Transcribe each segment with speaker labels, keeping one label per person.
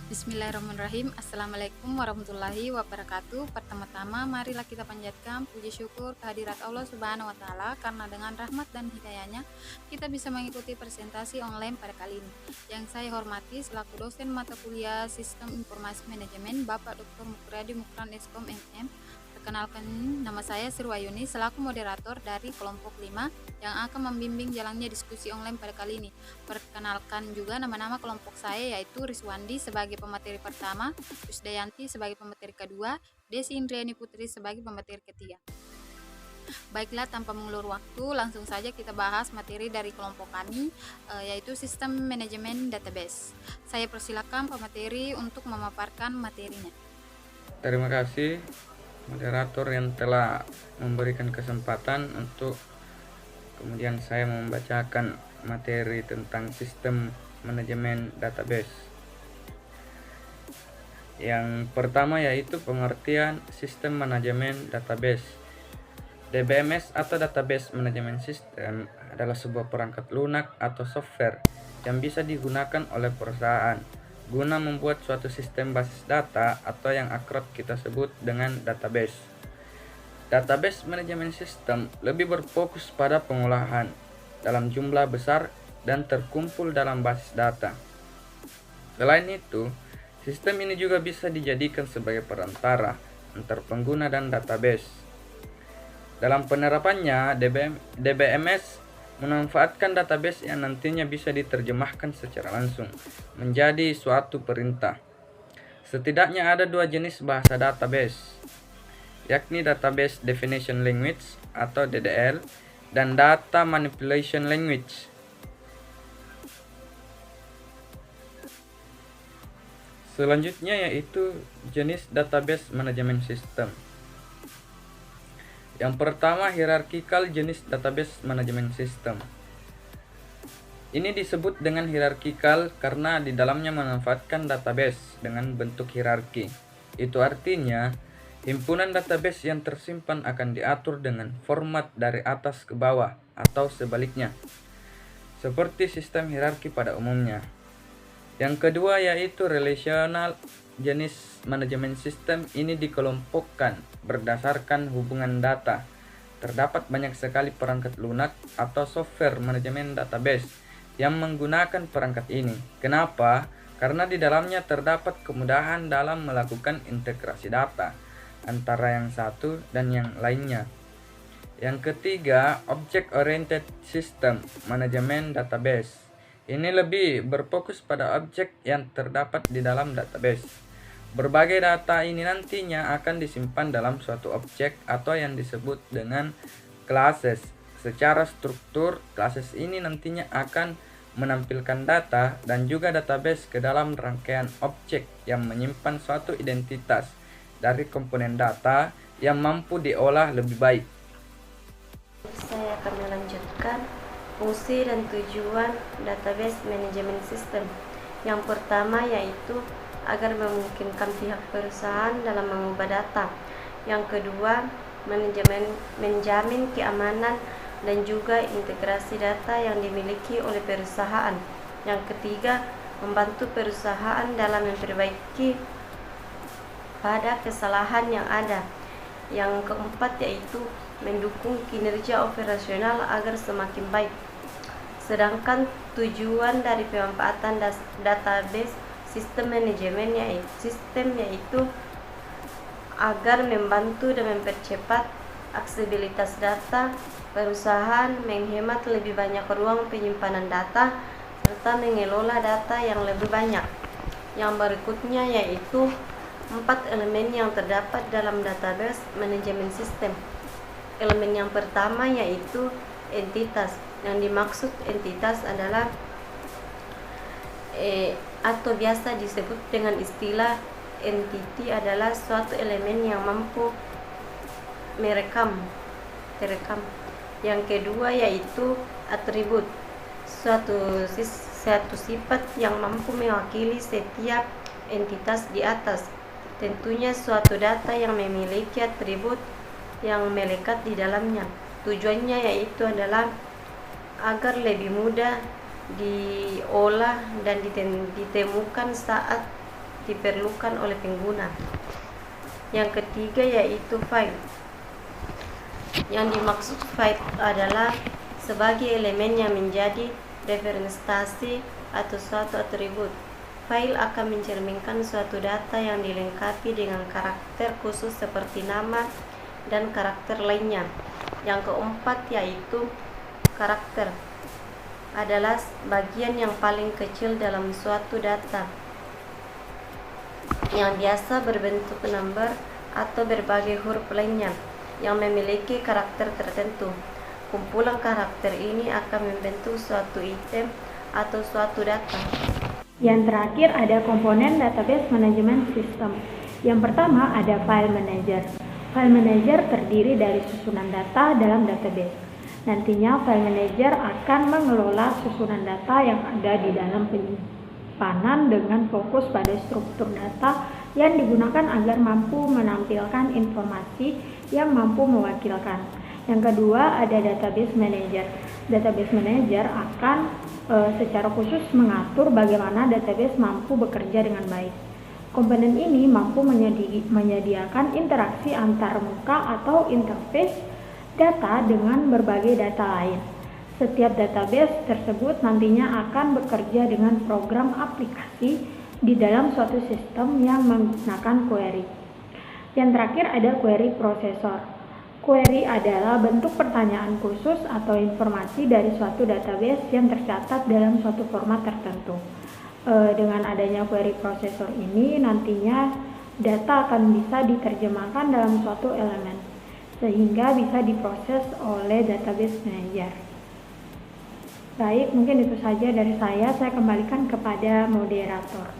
Speaker 1: Bismillahirrahmanirrahim. Assalamualaikum warahmatullahi wabarakatuh. Pertama-tama marilah kita panjatkan puji syukur kehadirat Allah Subhanahu wa taala karena dengan rahmat dan hidayahnya kita bisa mengikuti presentasi online pada kali ini. Yang saya hormati selaku dosen mata kuliah Sistem Informasi Manajemen Bapak Dr. Mukradi Mukran Eskom MM. Perkenalkan, nama saya Sirwayuni selaku moderator dari kelompok 5 yang akan membimbing jalannya diskusi online pada kali ini. Perkenalkan juga nama-nama kelompok saya, yaitu Riswandi sebagai pemateri pertama, Yusdayanti sebagai pemateri kedua, Desi Indriani Putri sebagai pemateri ketiga. Baiklah, tanpa mengulur waktu, langsung saja kita bahas materi dari kelompok kami, yaitu Sistem Manajemen Database. Saya persilakan pemateri untuk memaparkan materinya.
Speaker 2: Terima kasih moderator yang telah memberikan kesempatan untuk kemudian saya membacakan materi tentang sistem manajemen database. Yang pertama yaitu pengertian sistem manajemen database. DBMS atau Database Management System adalah sebuah perangkat lunak atau software yang bisa digunakan oleh perusahaan guna membuat suatu sistem basis data atau yang akrab kita sebut dengan database. Database Management System lebih berfokus pada pengolahan dalam jumlah besar dan terkumpul dalam basis data. Selain itu, sistem ini juga bisa dijadikan sebagai perantara antar pengguna dan database. Dalam penerapannya, DBMS memanfaatkan database yang nantinya bisa diterjemahkan secara langsung menjadi suatu perintah. Setidaknya ada dua jenis bahasa database, yakni Database Definition Language atau DDL dan Data Manipulation Language. Selanjutnya yaitu jenis Database Management System. Yang pertama, hierarchical jenis Database Management System. Ini disebut dengan hierarchical karena di dalamnya memanfaatkan database dengan bentuk hierarki. Itu artinya, himpunan database yang tersimpan akan diatur dengan format dari atas ke bawah atau sebaliknya, seperti sistem hierarki pada umumnya. Yang kedua yaitu relational jenis manajemen sistem. Ini dikelompokkan berdasarkan hubungan data. Terdapat banyak sekali perangkat lunak atau software manajemen database yang menggunakan perangkat ini. Kenapa? Karena di dalamnya terdapat kemudahan dalam melakukan integrasi data antara yang satu dan yang lainnya. Yang ketiga, object oriented system manajemen database. Ini lebih berfokus pada objek yang terdapat di dalam database. Berbagai data ini nantinya akan disimpan dalam suatu objek atau yang disebut dengan classes. Secara struktur, classes ini nantinya akan menampilkan data dan juga database ke dalam rangkaian objek yang menyimpan suatu identitas dari komponen data yang mampu diolah lebih baik.
Speaker 3: Saya akan melanjutkan fungsi dan tujuan database management system. Yang pertama yaitu agar memungkinkan pihak perusahaan dalam mengubah data. Yang kedua, menjamin keamanan dan juga integrasi data yang dimiliki oleh perusahaan. Yang ketiga, membantu perusahaan dalam memperbaiki pada kesalahan yang ada. Yang keempat yaitu mendukung kinerja operasional agar semakin baik. Sedangkan tujuan dari pemanfaatan database sistem manajemen yaitu agar membantu dan mempercepat aksesibilitas data perusahaan, menghemat lebih banyak ruang penyimpanan data, serta mengelola data yang lebih banyak. Yang berikutnya yaitu 4 elemen yang terdapat dalam database manajemen sistem. Elemen yang pertama yaitu entitas. Yang dimaksud entitas adalah atau biasa disebut dengan istilah entity adalah suatu elemen yang mampu terekam. Yang kedua yaitu atribut, suatu sifat yang mampu mewakili setiap entitas di atas. Tentunya suatu data yang memiliki atribut yang melekat di dalamnya. Tujuannya yaitu adalah agar lebih mudah diolah dan ditemukan saat diperlukan oleh pengguna. Yang ketiga yaitu file. Yang dimaksud file adalah sebagai elemen yang menjadi representasi atau suatu atribut. File akan mencerminkan suatu data yang dilengkapi dengan karakter khusus seperti nama dan karakter lainnya. Yang keempat yaitu karakter adalah bagian yang paling kecil dalam suatu data yang biasa berbentuk number atau berbagai huruf lainnya yang memiliki karakter tertentu. Kumpulan karakter ini akan membentuk suatu item atau suatu data.
Speaker 4: Yang terakhir ada komponen database management system. Yang pertama ada file manager. File manager terdiri dari susunan data dalam database. Nantinya file manager akan mengelola susunan data yang ada di dalam penyimpanan dengan fokus pada struktur data yang digunakan agar mampu menampilkan informasi yang mampu mewakilkan. Yang kedua ada database manager. Database manager akan secara khusus mengatur bagaimana database mampu bekerja dengan baik. Komponen ini mampu menyediakan interaksi antar muka atau interface data dengan berbagai data lain. Setiap database tersebut nantinya akan bekerja dengan program aplikasi di dalam suatu sistem yang menggunakan query. Yang terakhir ada query processor. Query adalah bentuk pertanyaan khusus atau informasi dari suatu database yang tercatat dalam suatu format tertentu. Dengan adanya query processor ini, nantinya data akan bisa diterjemahkan dalam suatu elemen, sehingga bisa diproses oleh database manager. Baik, mungkin itu saja dari saya kembalikan kepada moderator.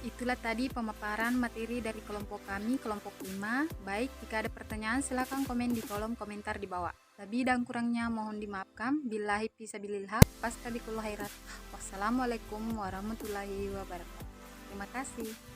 Speaker 1: Itulah tadi pemaparan materi dari kelompok kami, kelompok 5. Baik, jika ada pertanyaan silakan komen di kolom komentar di bawah. Lebih dan kurangnya mohon dimaafkan. Billahi fisabilil haq, fastabiqul khairat. Wassalamualaikum warahmatullahi wabarakatuh. Terima kasih.